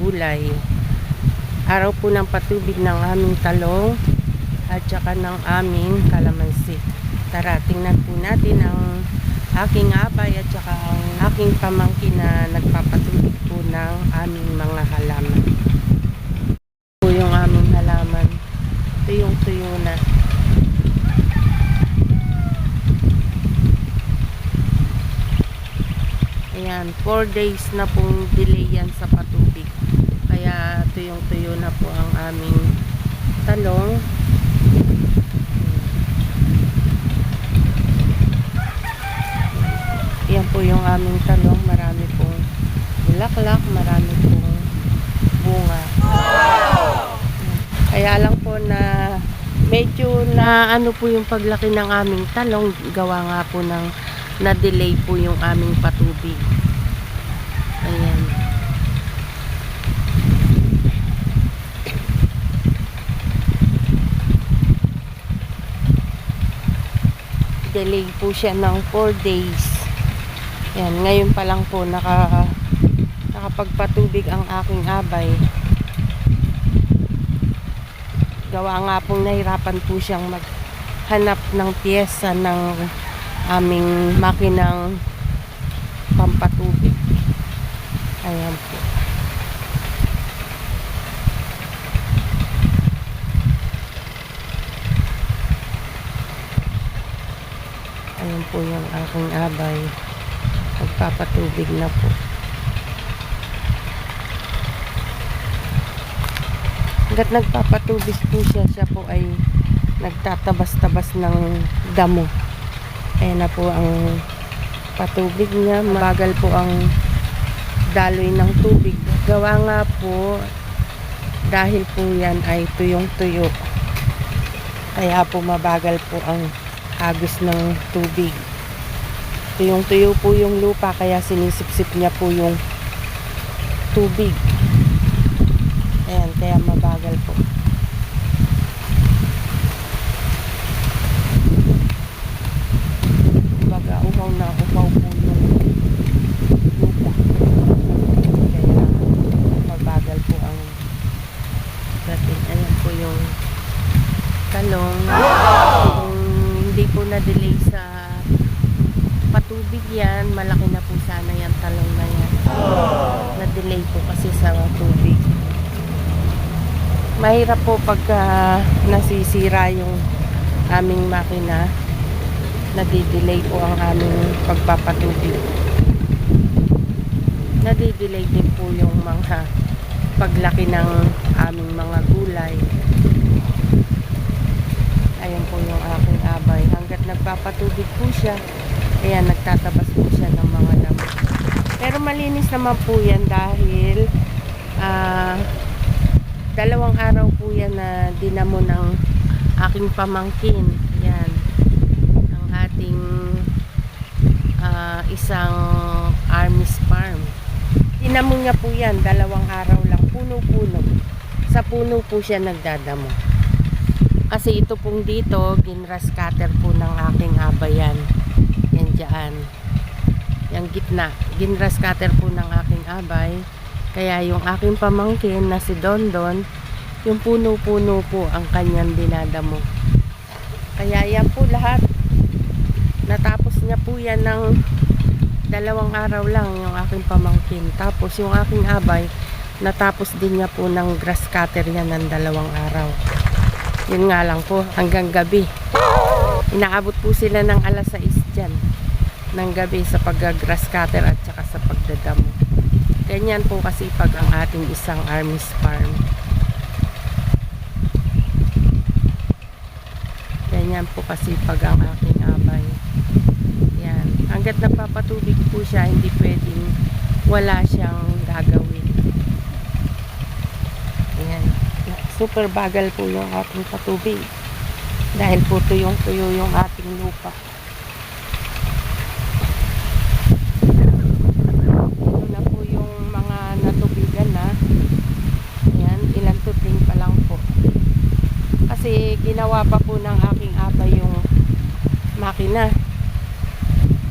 gulay. Araw po ng patubig ng aming talong at saka ng aming kalamansi. Tara, tingnan po natin ang aking abay at saka ang aking pamangkin na nagpapatubig po ng aming mga halaman. Po yung aming halaman. Tuyong-tuyo na. Ayan, 4 days na pong delay yan sa patubig. Kaya tuyong-tuyo na po ang aming talong. Yan po yung aming talong. Marami pong bulaklak, marami pong bunga. Kaya lang po na medyo na ano po yung paglaki ng aming talong. Gawa nga po ng na-delay po yung aming patubig. Ayan. Delay po siya ng 4 days. Ayan, ngayon pa lang po nakapagpatubig ang aking abay. Gawa nga pong nahirapan po siyang maghanap ng piyesa ng aming makinang pampatubig. Ayan po. Ayan po yung aking abay. Magpapatubig na po. Hanggat nagpapatubig po siya po ay nagtatabas-tabas ng damo. Ayan na po ang patubig niya. Mabagal po ang daloy ng tubig. Gawa nga po dahil po yan ay tuyong-tuyo. Kaya po mabagal po ang agos ng tubig. Tuyong-tuyo po yung lupa kaya sinisip-sip niya po yung tubig. Ayan, kaya mabagal po. Baga, umaw na umaw po yung lupa. Kaya mabagal po ang dating. Ayan po yung talong. Kung hindi po na-delay sa patubig yan, malaki na po sana yung talong na yan. Na-delay po kasi sa tubig. Mahirap po pagka nasisira yung aming makina. Nadidelay po ang aming pagpapatubig. Nadidelay din po yung mga paglaki ng aming mga gulay. Ayan po yung aking abay. Hanggat nagpapatubig po siya, ayan, nagtatabas po siya ng mga damo. Pero malinis naman po yan dahil 2 araw po yan na dinamo ng aking pamangkin. Yan. Ang ating isang Armis farm. Dinamo niya po yan. 2 araw lang. Puno-puno. Sa puno po siya nagdadamo. Kasi ito pong dito, ginras cutter po ng aking abayan. Yan dyan. Yung gitna. Ginras cutter po ng aking abay. Kaya yung aking pamangkin na si Dondon, yung puno-puno po ang kanyang dinadamo. Kaya yan po lahat. Natapos niya po yan ng 2 araw lang yung aking pamangkin. Tapos yung aking abay, natapos din niya po ng grass cutter yan ng 2 araw. Yun nga lang po, hanggang gabi. Inaabot po sila ng alas 6 dyan ng gabi sa pag-grass cutter at saka sa pagdadamo. Ganyan po kasi pag ang ating isang Armis farm. Ganyan po kasi pag ang aking abay. Yan. Hanggat nagpapatubig po siya, hindi pwedeng wala siyang gagawin. Yan. Super bagal po yung ating patubig. Dahil po tuyong-tuyo yung ating lupa. Ito na po yung mga natubigan na. Yan. Ilang tutling pa lang po. Kasi ginawa pa po ng aking abay yung makina.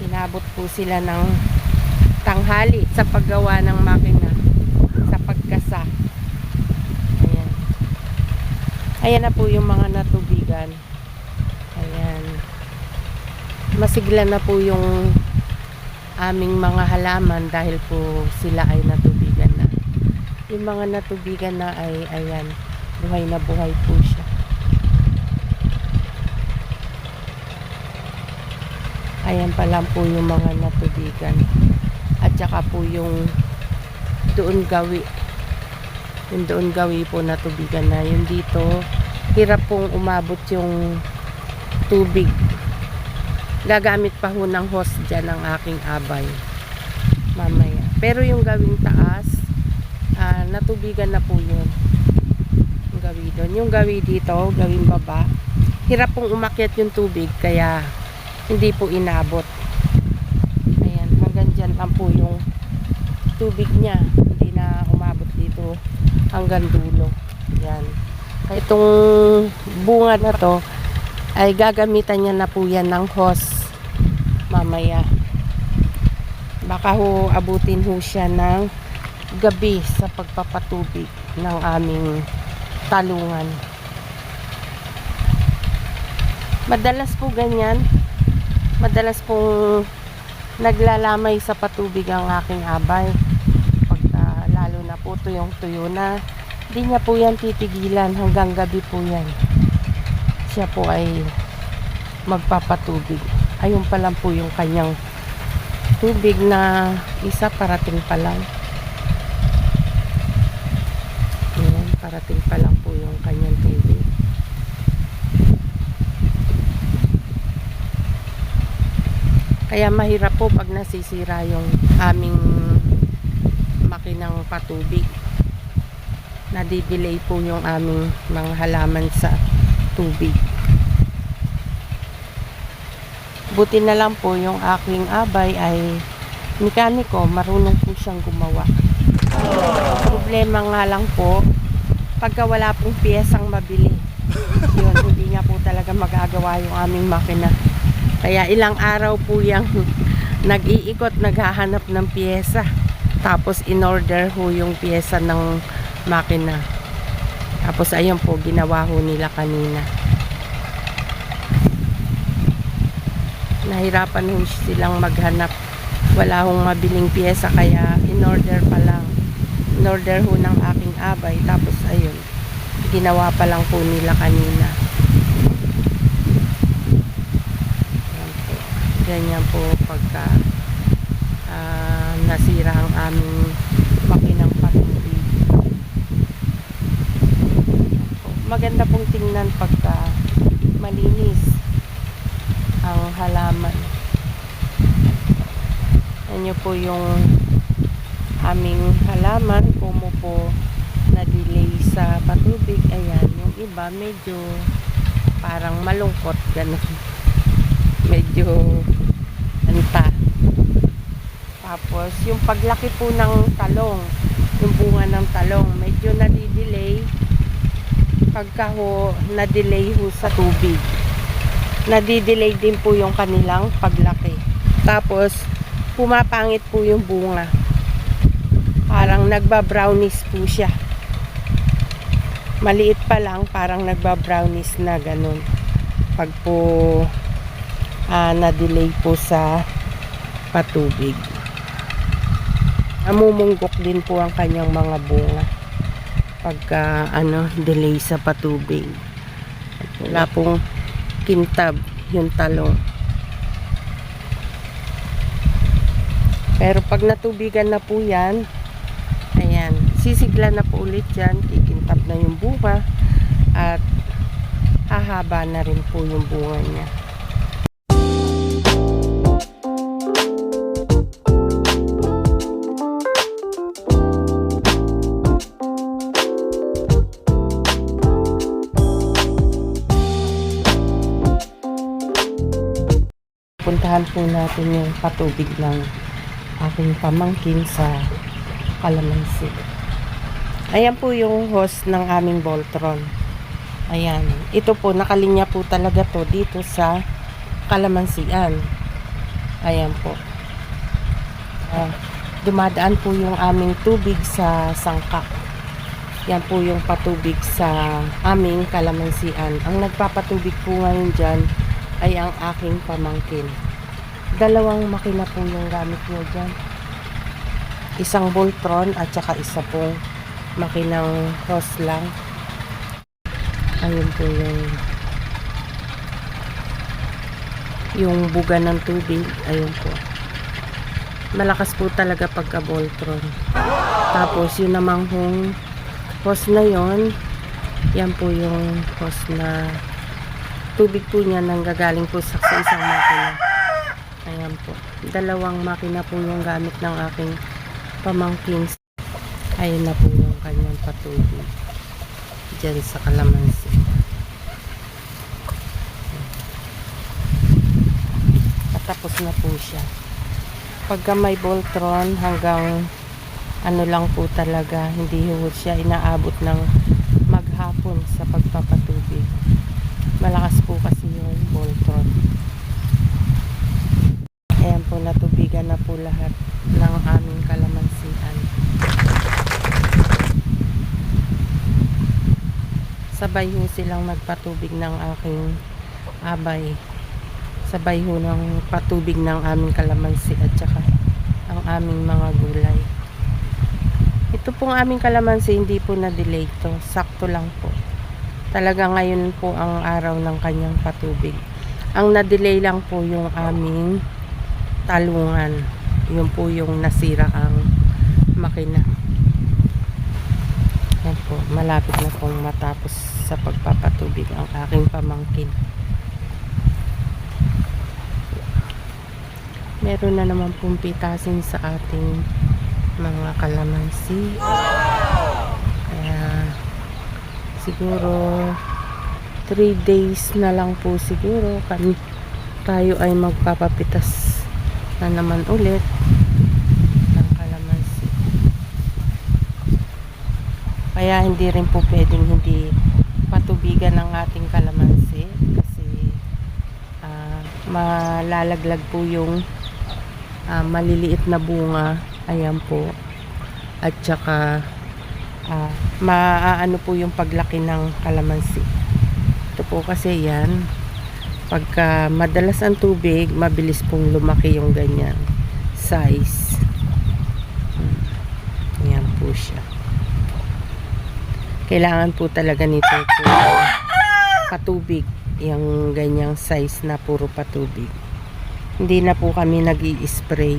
Inabot po sila ng tanghali sa paggawa ng makina, sa pagkasa. Ayan na po yung mga natubigan. Ayan. Masigla na po yung aming mga halaman dahil po sila ay natubigan na. Yung mga natubigan na ay ayan, buhay na buhay po siya. Ayan pa lang po yung mga natubigan. At saka po yung doon gawi. Yung doon gawi po natubigan na. Yung dito, hirap pong umabot yung tubig. Gagamit pa ho ng hose dyan ang aking abay. Mamaya. Pero yung gawing taas, natubigan na po yun. Yung gawi doon. Yung gawi dito, gawing baba, hirap pong umakyat yung tubig. Kaya, hindi po inabot. Ayan, hanggang dyan lang po yung tubig niya. Hindi na umabot dito hanggang dulo. Yan. Itong bunga na to ay gagamitan niya na po yan ng hose mamaya. Baka ho abutin ho siya ng gabi sa pagpapatubig ng aming talungan. Madalas po ganyan. Madalas pong naglalamay sa patubig ang aking abay. Pagka lalo na po tuyong-tuyo na, hindi niya po yan titigilan hanggang gabi po yan. Siya po ay magpapatubig. Ayun pa lang po yung kanyang tubig na isa parating pa lang. Ayan, parating pa lang po yung kanyang tubig. Kaya mahirap po pag nasisira yung aming makinang patubig. Nadidelay po yung aming mga halaman sa tubig. Buti na lang po yung aking abay ay mekaniko, marunong po siyang gumawa. Problema nga lang po, pagka wala pong piyesang mabili, yun, hindi niya po talaga magagawa yung aming makina. Kaya ilang araw po yung nag-iikot, naghahanap ng piyesa. Tapos in-order ho yung piyesa ng makina. Tapos ayun po, ginawa ho nila kanina. Nahirapan ho silang maghanap. Wala hong mabiling piyesa, kaya in-order pa lang. In-order ho ng aking abay. Tapos ayun, ginawa pa lang po nila kanina. Ganyan po pagka nasira ang aming makinang patubig. Maganda pong tingnan pagka malinis ang halaman. Yan po yung aming halaman, kung po na-delay sa patubig. Ayan, yung iba medyo parang malungkot, ganun. Medyo anta. Tapos yung paglaki po ng talong, yung bunga ng talong, medyo nadidelay pagka ho na-delay ho sa tubig. Nadidelay din po yung kanilang paglaki. Tapos pumapangit po yung bunga. Parang nagba-brownish po siya. Maliit pa lang, parang nagba-brownish na ganun. Pag po na-delay po sa patubig. Namumunggok din po ang kanyang mga bunga pagka delay sa patubig. Wala pong kintab yung talong. Pero pag natubigan na po yan, ayan, sisigla na po ulit yan, kikintab na yung bunga at hahaba na rin po yung bunga niya. Puntahan po natin yung patubig ng aking pamangkin sa Calamansi. Ayan po yung hose ng aming Voltron. Ayan. Ito po, nakalinya po talaga to dito sa Calamansian. Ayan po. Dumadaan po yung aming tubig sa sangka. Yan po yung patubig sa aming kalamansian. Ang nagpapatubig po ngayon dyan ay ang aking pamangkin. Dalawang makina po yung gamit niya dyan. Isang Voltron at saka isa pong makinang hose lang. Ayun po yung buga ng tubig. Ayun po. Malakas po talaga pagka Voltron. Tapos yun namang hose na yon, yan po yung hose na tubig po niya nanggagaling po sa isang makina. Ayan po. Dalawang makina po yung gamit ng aking pamangkin. Ayun na po yung kanyang patubig dyan sa kalamansi. Patapos na po siya. Pagka may Voltron, hanggang ano lang po talaga, hindi ho siya inaabot ng maghapon sa pagpapatubig. Malakas po kasi yung Voltron. Ayan po, natubigan na po lahat ng aming kalamansian. Sabay ho silang nagpatubig ng aking abay. Sabay ho ng patubig ng aming kalamansi at saka ang aming mga gulay. Ito pong aming kalamansi, hindi po na-delay to. Sakto lang po. Talaga ngayon po ang araw ng kanyang patubig. Ang na-delay lang po yung aming talungan. Yun po yung nasira ang makina. Yan po. Malapit na pong matapos sa pagpapatubig ang aking pamangkin. Meron na naman pong pitasin sa ating mga kalamansi. Kaya siguro 3 days na lang po siguro tayo ay magpapapitas na naman ulit ng kalamansi. Kaya hindi rin po pwedeng hindi patubigan ng ating kalamansi kasi malalaglag po yung maliliit na bunga. Ayan po. At saka maaano po yung paglaki ng kalamansi. Ito po kasi yan, pagka madalas ang tubig, mabilis pong lumaki yung ganyan size. Ayan po siya. Kailangan po talaga nito po patubig, yung ganyang size na puro patubig. Hindi na po kami nag-i-spray.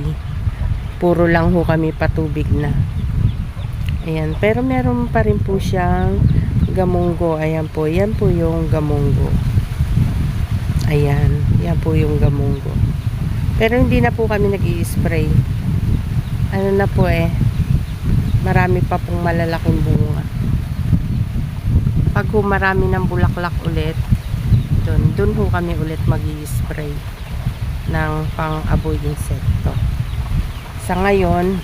Puro lang ho kami patubig na. Ayan. Pero meron pa rin po siyang gamunggo. Ayan po. Yan po yung gamunggo. Ayan. Yan po yung gamunggo. Pero hindi na po kami nag-i-spray. Ano na po marami pa pong malalaking bunga. Pag ho marami ng bulaklak ulit, dun ho kami ulit mag-i-spray ng pang-aboy insekto. Sa ngayon,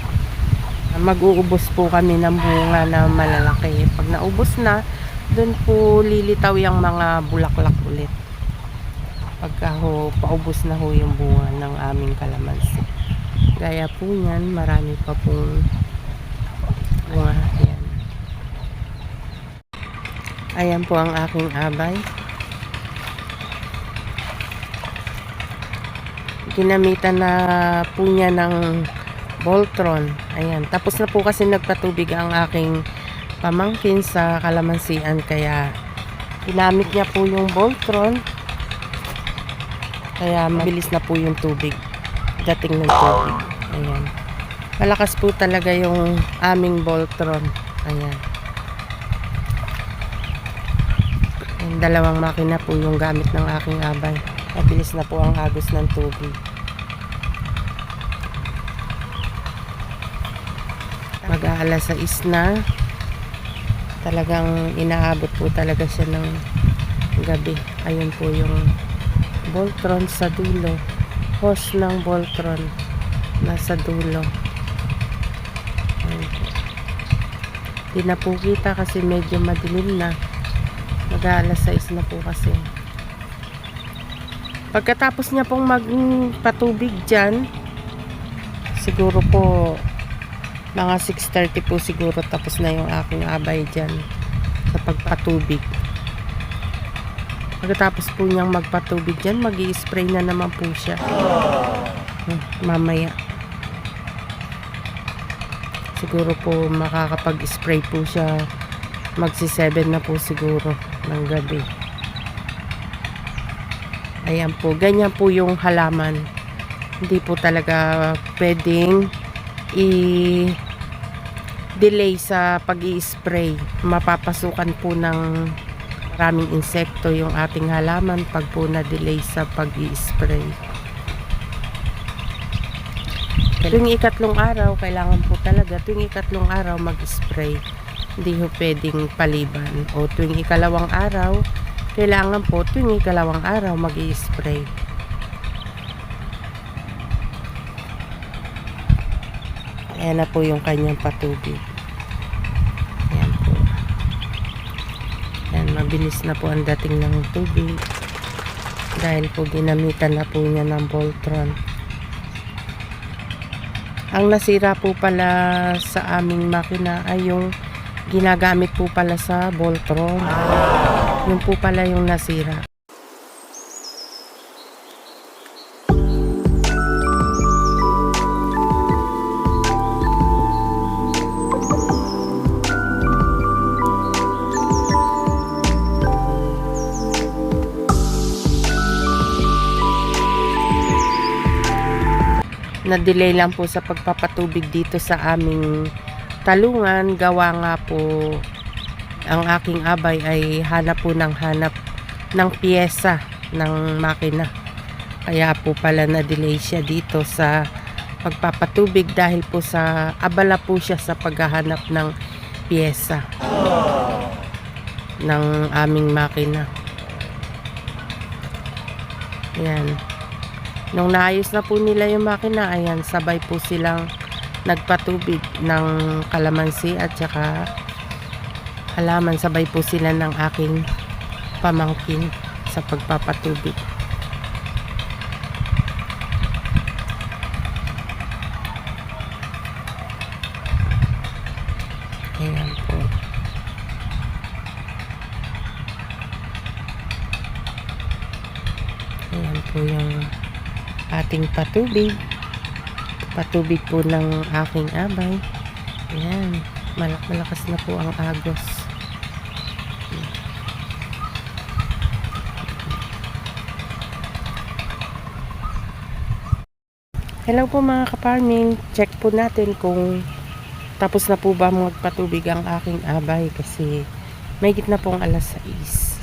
mag-uubos po kami ng bunga na malalaki. Pag naubos na, dun po lilitaw yung mga bulaklak ulit. Pagka ho, paubos na ho yung bunga ng aming kalamansi. Gaya po yan, marami pa pong bunga. Ayan. Ayan po ang aking abay. Ginamitan na po niya ng Voltron. Ayan. Tapos na po kasi nagpatubig ang aking pamangkin sa kalamansian. Kaya ginamit niya po yung Voltron. Kaya mabilis na po yung tubig. Dating ng tubig. Ayan. Malakas po talaga yung aming Voltron. Ayan. Ayan. Dalawang makina po yung gamit ng aking abay. Mabilis na po ang agos ng tubig. Mag-aalas 6 na. Talagang inaabot po talaga siya ng gabi. Ayun po yung Voltron sa dulo. Hose ng Voltron nasa dulo. Di na po kita kasi medyo madilim na. Mag-aalas 6 na po kasi. Pagkatapos niya pong magpatubig dyan, siguro po Mga 6:30 po siguro tapos na yung aking abay dyan sa pagpatubig. Pagkatapos po niyang magpatubig dyan, mag-i-spray na naman po siya. Mamaya. Siguro po makakapag-spray po siya. Magsi-7 na po siguro ng gabi. Ayan po. Ganyan po yung halaman. Hindi po talaga pwedeng i-delay sa pag-i-spray. Mapapasukan po ng maraming insekto yung ating halaman pag po na-delay sa pag-i-spray. Tuwing ikatlong araw, kailangan po talaga tuwing ikatlong araw mag-spray. Hindi po pwedeng paliban. O tuwing ikalawang araw, kailangan po tuwing ikalawang araw mag-i-spray. Ayan na po yung kanyang patubig. Ayan po. Ayan, mabilis na po ang dating ng tubig. Dahil po ginamitan na po niya ng Voltron. Ang nasira po pala sa aming makina ay yung ginagamit po pala sa Voltron. Yun po pala yung nasira. Na-delay lang po sa pagpapatubig dito sa aming talungan. Gawa nga po ang aking abay ay hanap po ng piyesa ng makina. Kaya po pala na-delay siya dito sa pagpapatubig dahil po sa abala po siya sa paghahanap ng piyesa ng aming makina. Yan. Nung naayos na po nila yung makina, ayan, sabay po silang nagpatubig ng kalamansi at saka halaman. Sabay po sila ng aking pamangkin sa pagpapatubig. Ayan po. Ayan po yung ating patubig po ng aking abay. Ayan, malakas na po ang agos. Hello po mga ka-farming, check po natin kung tapos na po ba magpatubig ang aking abay kasi may gitna pong 6:00.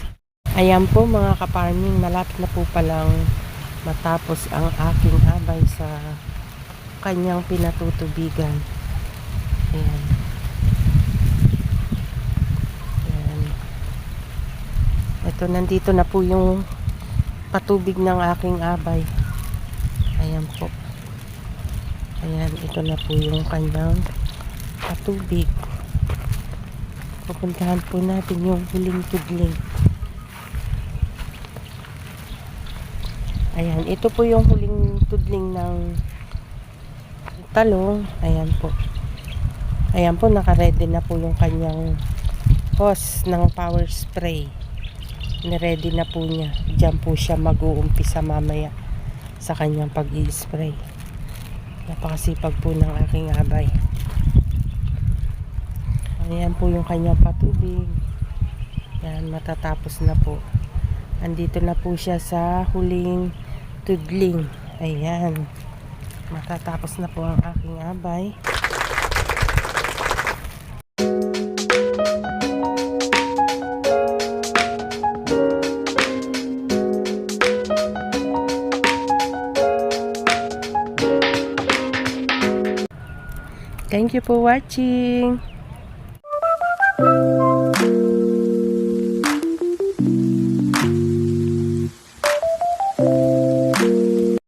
Ayan po mga ka-farming, malapit na po palang matapos ang aking abay sa kanyang pinatutubigan. Ayan. Ayan. Ito, nandito na po yung patubig ng aking abay. Ayan po. Ayan, ito na po yung kanyang patubig. Pupuntahan po natin yung huling tudling. Ayan, ito po yung huling tudling ng talong. Ayan po. Ayan po, naka-ready na po yung kanyang hose ng power spray. Niready na po niya. Diyan po siya mag-uumpisa mamaya sa kanyang pag-i-spray. Napakasipag po ng aking abay. Ayan po yung kanyang patubig. Ayan, matatapos na po. Andito na po siya sa huling tudling. Ayan. Matatapos na po ang aking abay. Thank you for watching.